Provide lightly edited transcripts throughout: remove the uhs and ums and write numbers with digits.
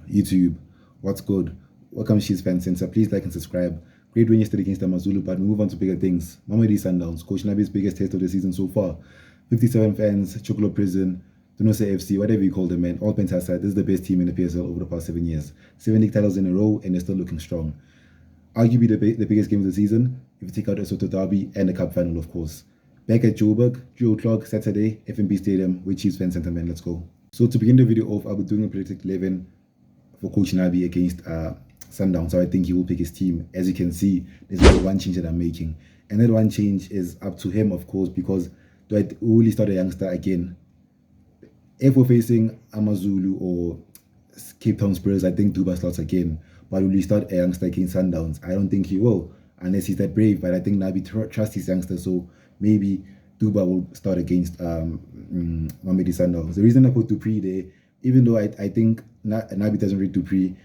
YouTube, what's good? Welcome Chiefs fan center. Please like and subscribe. Great win yesterday against Amazulu, but we move on to bigger things. Mamelodi Sundowns, Coach Nabi's biggest test of the season so far. 57 fans, Chocolo Prison, Dunose FC, whatever you call them, man. All points aside, this is the best team in the PSL over the past 7 years. 7 league titles in a row, and they're still looking strong. Arguably the biggest game of the season, if you take out the Soto Derby and the Cup final, of course. Back at Joburg, 3 o'clock Saturday, FNB Stadium with Chiefs fan center, man. Let's go. So to begin the video off, I'll be doing a predicted 11 for Coach Nabi against Sundowns. So I think he will pick his team. As you can see, there's only one change that I'm making. And that one change is up to him, of course, because do I only start a youngster again? If we're facing Amazulu or Cape Town Spurs, I think Duba starts again. But will he start a youngster against Sundowns? I don't think he will, unless he's that brave. But I think Nabi trusts his youngster, so maybe Duba will start against Mamelodi Sundowns. The reason I put Dupree there, even though I think Nabi doesn't read Dupree,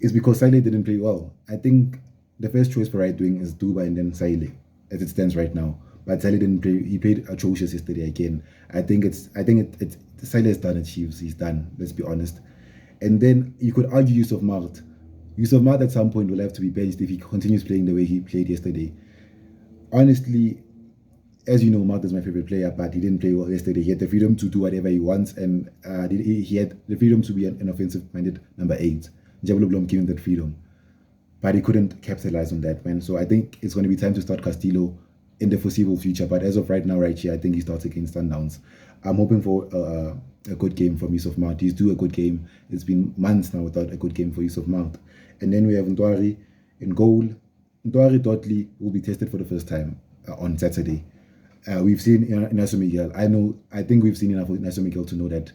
is because Saile didn't play well. I think the first choice for right wing is Duba and then Saile, as it stands right now. But Saile didn't play. He played atrocious yesterday again. I think Saile is done at Chiefs. He's done. Let's be honest. And then you could argue Yusuf Mart. Yusuf Mart at some point will have to be benched if he continues playing the way he played yesterday. Honestly, as you know, Mart is my favorite player, but he didn't play well yesterday. He had the freedom to do whatever he wants, and he had the freedom to be an offensive-minded number 8. Jabalo Blom gave him that freedom, but he couldn't capitalize on that, man. So I think it's going to be time to start Castillo in the foreseeable future. But as of right now, right here, I think he starts against Sundowns. I'm hoping for a good game from Yusuf Mart. He's due a good game. It's been months now without a good game for Yusuf Mart. And then we have Ntwari in goal. Ntwari Dudley will be tested for the first time on Saturday. We've seen Inacio Miguel. I think we've seen enough of Inacio Miguel to know that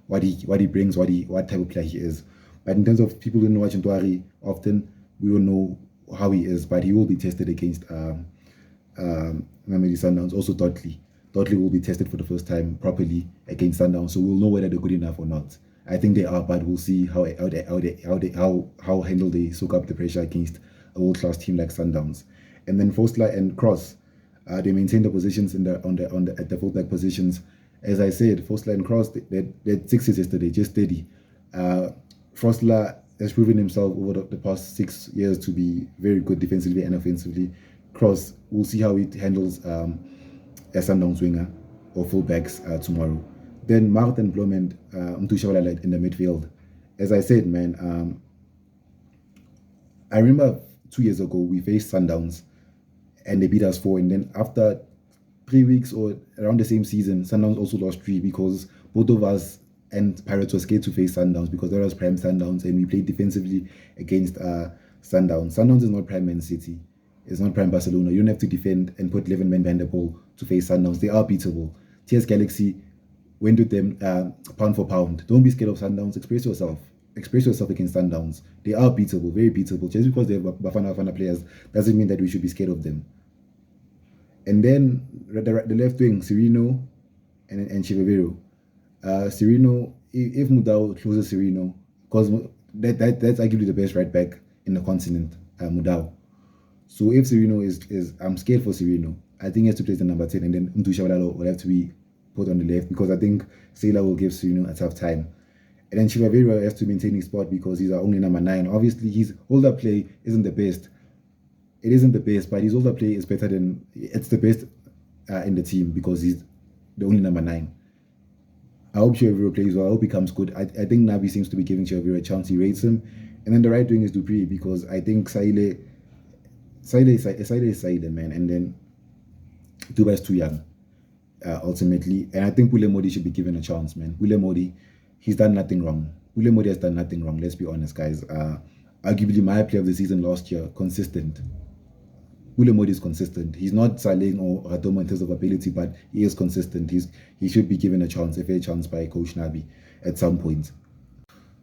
what he brings, what type of player he is. But in terms of people who don't watch Ntwari often, we don't know how he is. But he will be tested against Mamelodi Sundowns. Also Dudley will be tested for the first time properly against Sundowns. So we'll know whether they're good enough or not. I think they are, but we'll see how handle they soak up the pressure against a world-class team like Sundowns. And then Fosler and Cross. They maintain the positions at the fullback positions. As I said, Fosler and Cross, they had 6 yesterday, just steady. Fosler has proven himself over the past 6 years to be very good defensively and offensively. Cross, we'll see how he handles a Sundowns winger or fullbacks tomorrow. Then Mart and Blom and Mtushabalala in the midfield. As I said, man, I remember 2 years ago we faced Sundowns and they beat us 4, and then after 3 weeks or around the same season, Sundowns also lost 3 because both of us and Pirates were scared to face Sundowns because that was prime Sundowns, and we played defensively against Sundowns. Sundowns is not prime Man City. It's not prime Barcelona. You don't have to defend and put 11 men behind the ball to face Sundowns. They are beatable. TS Galaxy went with them pound for pound. Don't be scared of Sundowns. Express yourself. Express yourself against Sundowns. They are beatable, very beatable. Just because they have Bafana players doesn't mean that we should be scared of them. And then the left wing, Serino and Chivavero. Serino, if Mudau closes Serino, because that's arguably the best right back in the continent, Mudau. So if Serino is I'm scared for Serino. I think he has to play the number 10, and then Mtushabalala will have to be put on the left because I think Sailor will give Serino a tough time. And then Chivavero has to maintain his spot because he's our only number 9. Obviously, his older play isn't the best. It isn't the best, but his older play is better than... It's the best in the team because he's the only number 9. I hope Chivavero plays well. I hope he comes good. I think Nabi seems to be giving Chivavero a chance. He rates him. And then the right wing is Dupree because I think Saile is Saile, man. And then Duba is too young, ultimately. And I think William Modi should be given a chance, man. William Modi, he's done nothing wrong. William Modi has done nothing wrong. Let's be honest, guys. Arguably my player of the season last year, consistent. William Modi is consistent. He's not Saling or Radomo in terms of ability, but he is consistent. He should be given a chance, a fair chance by Coach Nabi at some point.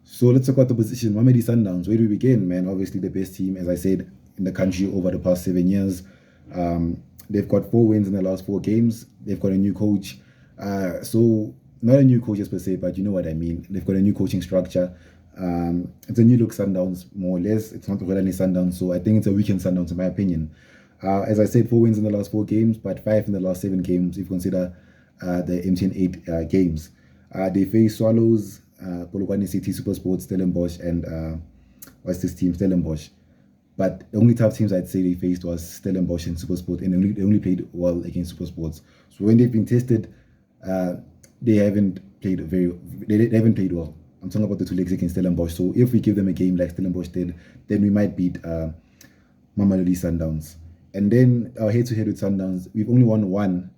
So let's talk about the position. Mamelodi Sundowns, where do we begin, man? Obviously the best team, as I said, in the country over the past 7 years. They've got 4 wins in the last 4 games. They've got a new coach. So not a new coach per se, but you know what I mean. They've got a new coaching structure. It's a new look Sundowns, more or less. It's not really Sundowns, so I think it's a weekend Sundowns in my opinion. As I said, 4 wins in the last 4 games, but 5 in the last 7 games if you consider the MTN 8 games. They face Swallows, Polokwane City, Super Sports, Stellenbosch, and what's this team? Stellenbosch. But the only tough teams I'd say they faced was Stellenbosch and Supersport, and they only played well against Supersports. So when they've been tested, uh, they haven't played they haven't played well. I'm talking about the two legs against Stellenbosch. So if we give them a game like Stellenbosch did, then we might beat Mamelodi Sundowns. And then our head-to-head with Sundowns, we've only won one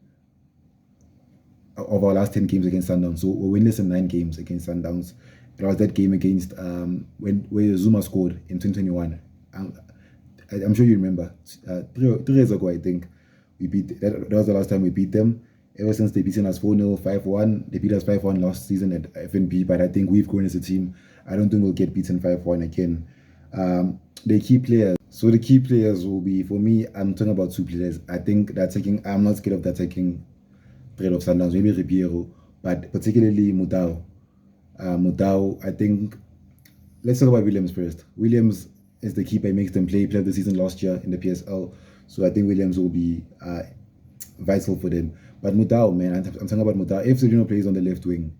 of our last 10 games against Sundowns. So we're winless in 9 games against Sundowns. It was that game against where Zuma scored in 2021. I'm sure you remember. 3 years ago, I think we beat. That was the last time we beat them. Ever since they beaten us 4-0, 5-1. They beat us 5-1 last season at FNB. But I think we've grown as a team. I don't think we'll get beaten 5-1 again. The key players. So the key players will be, for me, I'm talking about 2 players. I think that taking. I'm not scared of that taking threat of Sundowns. Maybe Ribeiro, but particularly Mutau. I think. Let's talk about Williams first. Williams is the keeper. He makes them play. He played the season last year in the PSL. So I think Williams will be vital for them. But Mutau, man, I'm talking about Mutau. If Serino plays on the left wing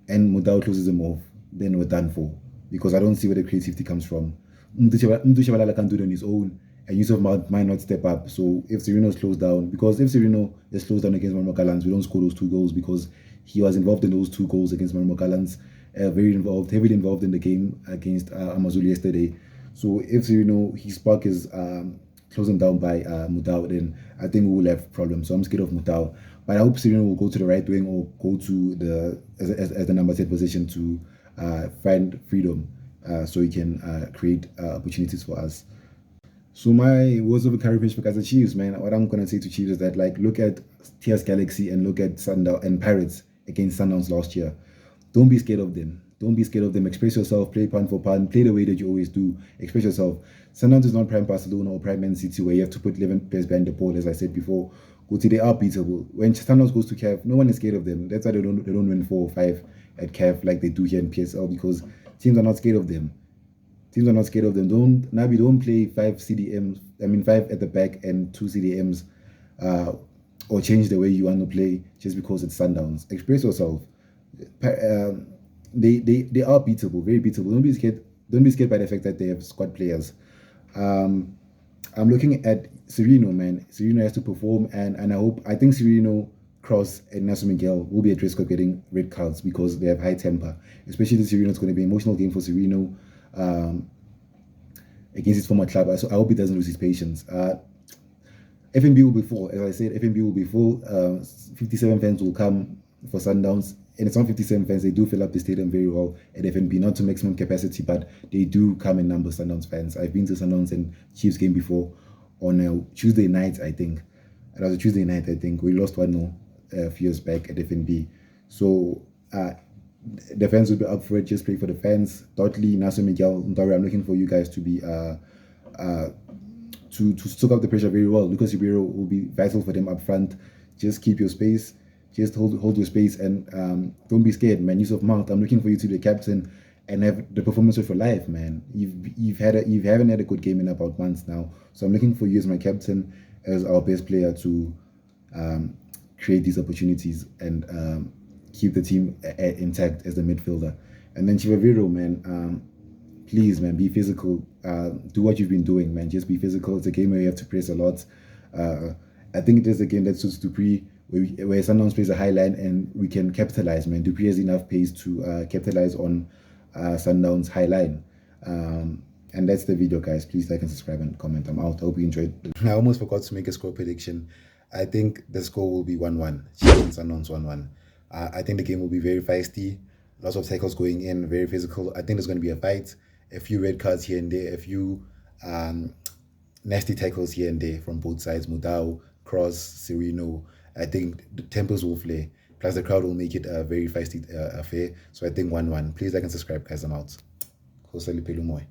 and Mutau closes him off, then we're done for. Because I don't see where the creativity comes from. Mdu Shabalala can't do it on his own. And Yusuf might not step up. So if Serino slows down, because if Serino slows down against Marmok Gallants, we don't score those 2 goals because he was involved in those 2 goals against Marmok Gallants. Heavily involved in the game against Amazulu yesterday. So if his spark is closing down by Mutau, then I think we will have problems. So I'm scared of Mutau. But I hope Serino will go to the right wing or go to the as the number 10 position to find freedom so he can create opportunities for us. So my words of encouragement for Kaizer Chiefs, man, what I'm going to say to Chiefs is that, like, look at TS Galaxy and look at Sundown and Pirates against Sundowns last year. Don't be scared of them. Don't be scared of them. Express yourself. Play pound for pound. Play the way that you always do. Express yourself. Sundowns is not prime Barcelona or prime Man City where you have to put 11 players behind the ball, as I said before. They are beatable. When Sundowns goes to CAF, no one is scared of them. That's why they don't win 4 or 5 at CAF like they do here in PSL, because teams are not scared of them. Nabi, don't play 5 CDMs. I mean 5 at the back and 2 CDMs, or change the way you want to play just because it's Sundowns. Express yourself. They are beatable, very beatable. Don't be scared by the fact that they have squad players. I'm looking at Serino, man. Serino has to perform, and I think Serino, Cross, and Nelson Miguel will be at risk of getting red cards because they have high temper. Especially the Serino, it's going to be an emotional game for Serino against his former club. So I hope he doesn't lose his patience. FNB will be full, as I said. FNB will be full. 57 fans will come for Sundowns. And it's not 57 fans. They do fill up the stadium very well at FNB, not to maximum capacity, but they do come in numbers, Sundowns fans. I've been to Sundowns and Chiefs game before on a Tuesday night, I think. It was a Tuesday night, I think. We lost 1-0 a few years back at FNB. So the fans will be up for it. Just play for the fans. Dottley, Naso Miguel, Ndari, I'm looking for you guys to be to soak up the pressure very well. Lucas Ribeiro will be vital for them up front. Just keep your space. Just hold your space, and don't be scared, man. Yusuf Mount, I'm looking for you to be the captain and have the performance of your life, man. You haven't had a good game in about months now, so I'm looking for you as my captain, as our best player to create these opportunities and keep the team intact as the midfielder. And then Chivaviro, man, please, man, be physical. Do what you've been doing, man. Just be physical. It's a game where you have to press a lot. I think it is a game that suits Dupree, where Sundowns plays a high line and we can capitalize, man. Dupree has enough pace to capitalize on Sundowns' high line. And that's the video, guys. Please like and subscribe and comment. I'm out. I hope you enjoyed. I almost forgot to make a score prediction. I think the score will be 1-1. Chiefs and Sundowns 1-1. I think the game will be very feisty. Lots of tackles going in, very physical. I think there's going to be a fight. A few red cards here and there. A few nasty tackles here and there from both sides. Mutau, Cross, Serino. I think the tempers will flare. Plus the crowd will make it a very feisty affair. So I think 1-1. Please like and subscribe, guys. I'm out. Kosali Pelumoy.